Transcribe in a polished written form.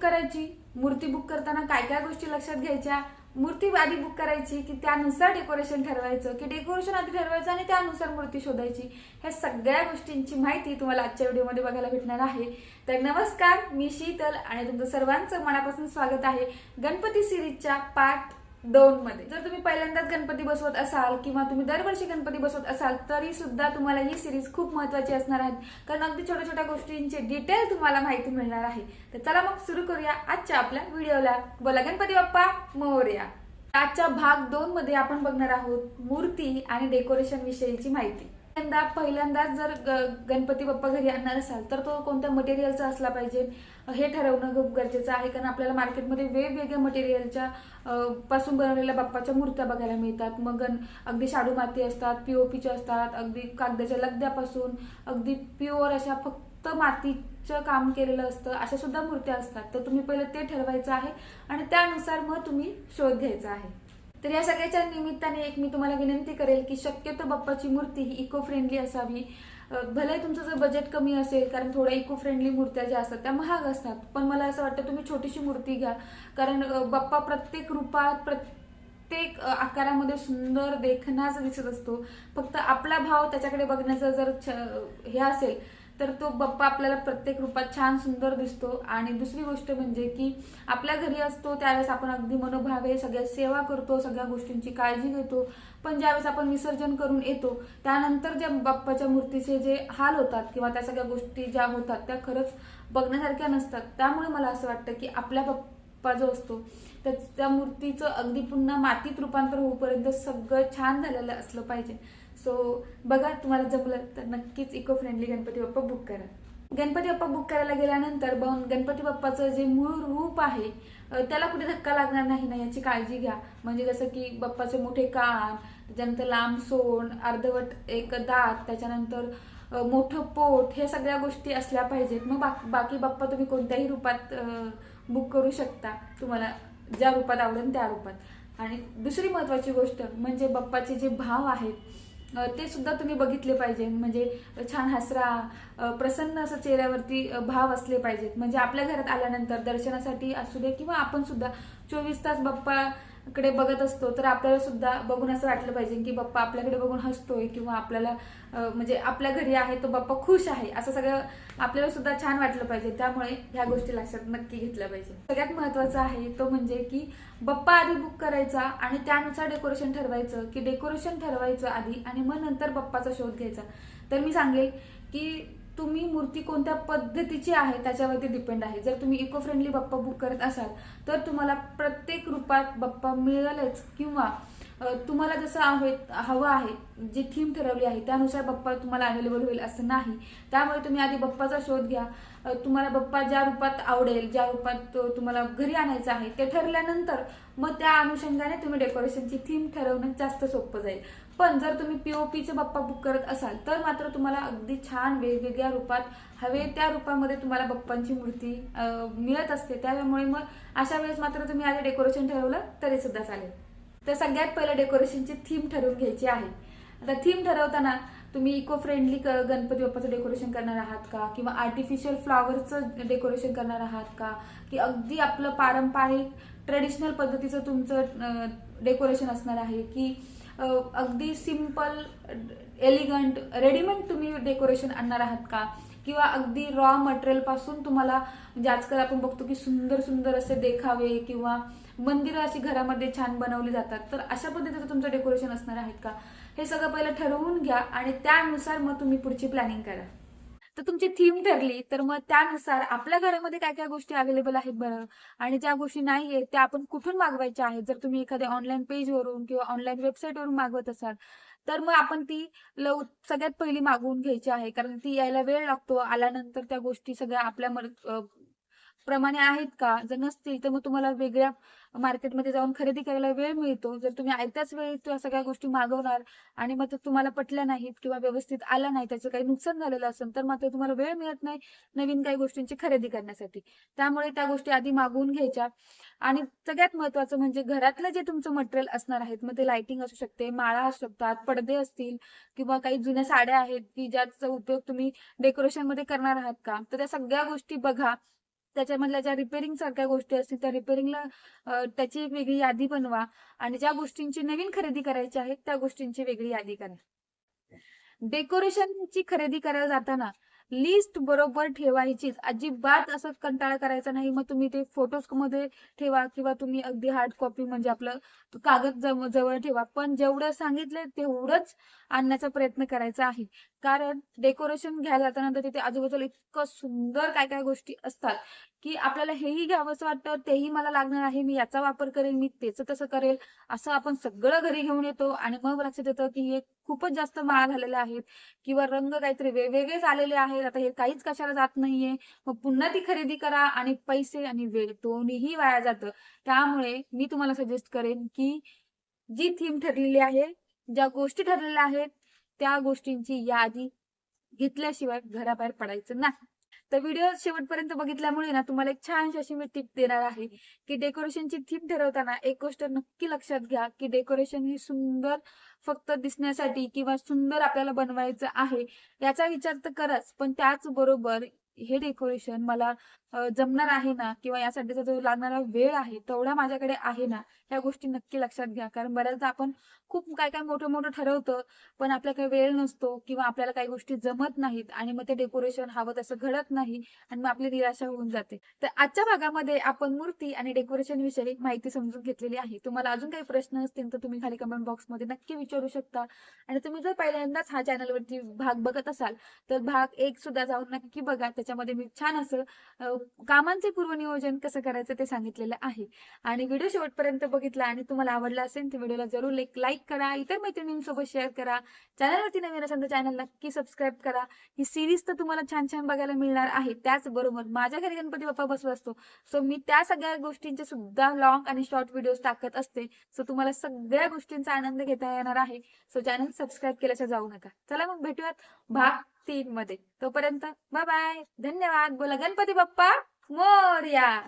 करायची, मूर्ती बुक करताना काय काय गोष्टी लक्षात घ्यायच्या, मूर्ती आधी बुक करायची की त्यानुसार डेकोरेशन ठरवायचं की डेकोरेशन आधी ठरवायचं आणि त्यानुसार मूर्ती शोधायची, ह्या सगळ्या गोष्टींची माहिती तुम्हाला आजच्या व्हिडिओमध्ये बघायला भेटणार आहे. तर नमस्कार, मी शीतल आणि तुमचं सर्वांचं मनापासून स्वागत आहे गणपती सिरीजच्या पार्ट 2 मध्ये. जर तुम्ही पहिल्यांदाच गणपती बसवत असाल किंवा तुम्ही दरवर्षी गणपती बसवत असाल तरी सुद्धा तुम्हाला ही सिरीज खूप महत्त्वाची असणार आहे, कारण अगदी छोट्या छोट्या गोष्टींचे डिटेल तुम्हाला माहिती मिळणार आहे. तर चला मग सुरू करूया आजच्या आपल्या व्हिडिओला. बोला गणपती बाप्पा मोरया. आजच्या भाग 2 मध्ये आपण बघणार आहोत मूर्ती आणि डेकोरेशन विषयीची माहिती. पहिल्यांदाच जर गणपती बाप्पा घरी आणणार असाल तर तो कोणत्या मटेरियलचा असला पाहिजे हे ठरवणं खूप गरजेचं आहे, कारण आपल्याला मार्केटमध्ये वेगवेगळ्या मटेरियलच्या पासून बनवलेल्या बाप्पाच्या मूर्त्या बघायला मिळतात. मग अगदी शाडू माती असतात, पीओपीच्या असतात, अगदी कागदाच्या लगद्यापासून अगदी प्युअर अशा फक्त मातीचं काम केलेलं असतं, अशा सुद्धा मूर्त्या असतात. तर तुम्ही पहिले ते ठरवायचं आहे आणि त्यानुसार मग तुम्ही शोध घ्यायचा आहे. तर या सगळ्याच्या निमित्ताने एक मी तुम्हाला विनंती करेल की शक्यतो बाप्पाची मूर्ती ही इको फ्रेंडली असावी. भले तुमचं जर बजेट कमी असेल, कारण थोड्या इको फ्रेंडली मूर्त्या ज्या असतात त्या महाग असतात, पण मला असं वाटतं तुम्ही छोटीशी मूर्ती घ्या, कारण बाप्पा प्रत्येक रूपात प्रत्येक आकारामध्ये सुंदर देखणाच दिसत असतो. फक्त आपला भाव त्याच्याकडे बघण्याचा जर हे असेल तर तो बाप्पा आपल्याला प्रत्येक रूपात छान सुंदर दिसतो. आणि दुसरी गोष्ट म्हणजे की आपल्या घरी असतो त्यावेळेस आपण अगदी मनोभावे सगळ्या सेवा करतो, सगळ्या गोष्टींची काळजी घेतो, पण ज्यावेळेस आपण विसर्जन करून येतो त्यानंतर ज्या बाप्पाच्या मूर्तीचे जे हाल होतात किंवा त्या सगळ्या गोष्टी ज्या होतात त्या खरंच बघण्यासारख्या नसतात. त्यामुळे मला असं वाटतं की आपल्या बाप्पा जो असतो त्या मूर्तीचं अगदी पुन्हा मातीत रूपांतर होईपर्यंत सगळं छान झालेलं असलं पाहिजे. सो बघा, तुम्हाला जमलं तर नक्कीच eco friendly Ganpati Bappa book करा. गणपती बाप्पा बुक करायला गेल्यानंतर गणपती बाप्पाचं जे मूळ रूप आहे त्याला कुठे धक्का लागणार नाही ना याची काळजी घ्या. म्हणजे जसं की बाप्पाचे मोठे कान, त्याच्यानंतर लांब सोंड, अर्धवट एक दात, त्याच्यानंतर मोठं पोट, हे सगळ्या गोष्टी असल्या पाहिजेत. मग बाकी बाप्पा तुम्ही कोणत्याही रूपात बुक करू शकता, तुम्हाला ज्या रूपात आवडेल त्या रूपात. आणि दुसरी महत्वाची गोष्ट म्हणजे बाप्पाचे जे भाव आहेत ते सुद्धा तुम्ही बघितले पाहिजे. म्हणजे छान हसरा, प्रसन्न असं चेहऱ्यावरती भाव असले पाहिजेत. म्हणजे आपल्या घरात आल्यानंतर दर्शनासाठी असू दे किंवा आपण सुद्धा 24 तास बाप्पाकडे बघत असतो, तर आपल्याला सुद्धा बघून असं वाटलं पाहिजे की बाप्पा आपल्याकडे बघून हसतोय किंवा आपल्याला म्हणजे आपल्या घरी आहे तो बाप्पा खुश आहे, असं सगळं आपल्याला सुद्धा छान वाटलं पाहिजे. त्यामुळे ह्या गोष्टी लक्षात नक्की घेतल्या पाहिजे. सगळ्यात महत्वाचं आहे तो म्हणजे की बाप्पा आधी बुक करायचा आणि त्यानुसार डेकोरेशन ठरवायचं, की डेकोरेशन ठरवायचं आधी आणि मग नंतर बाप्पाचा शोध घ्यायचा. तर मी सांगेल की तुम्ही मूर्ती कोणत्या पद्धतीची आहे त्याच्यावरती डिपेंड आहे. जर तुम्ही इको फ्रेंडली बाप्पा बुक करत असाल तर तुम्हाला प्रत्येक रूपात बाप्पा मिळेलच, किंवा तुम्हाला जसं हवं आहे, जी थीम ठरवली आहे त्यानुसार बाप्पा तुम्हाला अवेलेबल होईल असं नाही. त्यामुळे तुम्ही आधी बाप्पाचा शोध घ्या. तुम्हाला बाप्पा ज्या रूपात आवडेल, ज्या रूपात तुम्हाला घरी आणायचं आहे ते ठरल्यानंतर मग त्या अनुषंगाने तुम्ही डेकोरेशनची थीम ठरवणं जास्त सोपं जाईल. पण जर तुम्ही पीओपीचे बाप्पा बुक करत असाल तर मात्र तुम्हाला अगदी छान वेगवेगळ्या रूपात हवे त्या रूपामध्ये तुम्हाला बाप्पांची मूर्ती मिळत असते. त्यामुळे मग अशा वेळेस मात्र तुम्ही आधी डेकोरेशन ठरवलं तरी सुद्धा चालेल. तर सगळ्यात पहिलं डेकोरेशनची थीम ठरवून घ्यायची आहे. आता थीम ठरवताना तुम्ही इको फ्रेंडली गणपती बाप्पाचं डेकोरेशन करणार आहात का, किंवा आर्टिफिशियल फ्लॉवरचं डेकोरेशन करणार आहात का, की अगदी आपलं पारंपरिक ट्रेडिशनल पद्धतीचं तुमचं डेकोरेशन असणार आहे, की अगदी सिंपल एलिगंट रेडीमेड तुम्ही डेकोरेशन आणणार आहात का, किंवा अगदी रॉ मटेरियल पासून तुम्हाला, म्हणजे आजकाल आपण बघतो की सुंदर सुंदर असे देखावे किंवा मंदिरं अशी घरामध्ये छान बनवली जातात, तर अशा पद्धतीचं तुमचं डेकोरेशन असणार आहेत का, हे सगळं पहिलं ठरवून घ्या आणि त्यानुसार मग तुम्ही पुढची प्लॅनिंग करा. तर तुमची थीम ठरली तर मग त्यानुसार आपल्या घरामध्ये काय काय गोष्टी अवेलेबल आहेत बरं, आणि ज्या गोष्टी नाही आहेत त्या आपण कुठून मागवायच्या आहेत. जर तुम्ही एखाद्या ऑनलाईन पेजवरून किंवा ऑनलाईन वेबसाईटवरून मागवत असाल तर मग आपण ती सगळ्यात पहिली मागवून घ्यायची आहे, कारण ती यायला वेळ लागतो. आल्यानंतर त्या गोष्टी सगळ्या आपल्या प्रमाणे आहेत का, जर नसतील तर मग तुम्हाला वेगळ्या मार्केटमध्ये जाऊन खरेदी करायला वेळ मिळतो. जर तुम्ही आयत्याच वेळी त्या सगळ्या गोष्टी मागवणार आणि मग तुम्हाला पटल्या नाहीत किंवा व्यवस्थित आलं नाही, त्याचं काही नुकसान झालेलं असेल तर मात्र तुम्हाला वेळ मिळत नाही नवीन काही गोष्टींची खरेदी करण्यासाठी. त्यामुळे त्या गोष्टी आधी मागवून घ्यायच्या. आणि सगळ्यात महत्वाचं म्हणजे घरातलं जे तुमचं मटेरियल असणार आहे, मग ते लाइटिंग असू शकते, माळा असू शकतात, पडदे असतील किंवा काही जुन्या साड्या आहेत की ज्याचा उपयोग तुम्ही डेकोरेशन मध्ये करणार आहात का, तर त्या सगळ्या गोष्टी बघा. त्याच्यामधल्या ज्या रिपेअरिंग सारख्या गोष्टी असतील त्या रिपेअरिंगला त्याची एक वेगळी यादी बनवा आणि ज्या गोष्टींची नवीन खरेदी करायची आहे त्या गोष्टींची वेगळी यादी करा. डेकोरेशनची खरेदी करायला जाताना लिस्ट बरोबर ठेवायचीच. अजिबात असं कंटाळा करायचा नाही. मग तुम्ही ते फोटोज मध्ये ठेवा किंवा तुम्ही अगदी हार्ड कॉपी म्हणजे आपलं कागद जवळ ठेवा. पण जेवढं सांगितलंय तेवढंच आणण्याचा प्रयत्न करायचा आहे. कारण डेकोरेशन घ्यायला जाताना तर तिथे आजूबाजूला इतकं सुंदर काय काय गोष्टी असतात की आपल्याला हेही घ्यावंसं वाटतं, तेही मला लागणार आहे, मी याचा वापर करेल, मी त्याचं तसं करेल, असं आपण सगळं घरी घेऊन येतो आणि मग लक्षात येतं की हे खूपच जास्त महाग झालेले आहेत किंवा रंग काहीतरी वेगवेगळेच आलेले आहेत. आता हे काहीच कशाला जात नाहीये. मग पुन्हा ती खरेदी करा आणि पैसे आणि वेळ दोन्हीही वाया जातं. त्यामुळे मी तुम्हाला सजेस्ट करेन की जी थीम ठरलेली आहे, ज्या गोष्टी ठरलेल्या आहेत, त्या गोष्टींची यादी घेतल्याशिवाय घराबाहेर पडायचं नाही. तर व्हिडिओ शेवटपर्यंत बघितल्यामुळे ना तुम्हाला एक छानशी अशी मी टिप देणार आहे की डेकोरेशनची थीम ठरवताना एक गोष्ट नक्की लक्षात घ्या की डेकोरेशन ही सुंदर फक्त दिसण्यासाठी किंवा सुंदर आपल्याला बनवायचं आहे याचा विचार तर कराच, पण त्याचबरोबर हे डेकोरेशन मला जमणार आहे ना किंवा यासाठीचा जो लागणारा वेळ आहे तेवढा माझ्याकडे आहे ना, ह्या गोष्टी नक्की लक्षात घ्या. कारण बऱ्याचदा आपण खूप काय काय मोठं मोठं ठरवतो पण आपल्याकडे वेळ नसतो किंवा आपल्याला काही गोष्टी जमत नाहीत आणि मग ते डेकोरेशन हवं तसं घडत नाही आणि मग आपली निराशा होऊन जाते. तर आजच्या भागामध्ये आपण मूर्ती आणि डेकोरेशन विषयी माहिती समजून घेतलेली आहे. तुम्हाला अजून काही प्रश्न असतील तर तुम्ही खाली कमेंट बॉक्समध्ये नक्की विचारू शकता. आणि तुम्ही जर पहिल्यांदाच हा चॅनलवरती भाग बघत असाल तर भाग 1 सुद्धा जाऊन नक्की बघा. त्याच्यामध्ये मी छान असं कामांचे पूर्वनियोजन कसं करायचं ते सांगितलेलं आहे. आणि व्हिडिओ शेवटपर्यंत बघितला आणि तुम्हाला आवडला असेल तर व्हिडिओला जरूर एक लाईक करा, इतर मैत्रिणींसोबत शेअर करा. चॅनलवरती नवीन असेल तर चॅनल नक्की सबस्क्राईब करा. ही सिरीज तर तुम्हाला छान छान बघायला मिळणार आहे. त्याचबरोबर माझ्या घरी गणपती बाप्पा बसला असतो, सो मी त्या सगळ्या गोष्टींचे सुद्धा लॉंग आणि शॉर्ट व्हिडिओज टाकत असते. सो तुम्हाला सगळ्या गोष्टींचा आनंद घेता येणार आहे. सो चॅनल सबस्क्राईब केल्याशिवाय जाऊ नका. चला मग भेटूयात भाग 3 मध्ये. तोपर्यंत बाय बाय, धन्यवाद. बोला गणपती बाप्पा मोरया.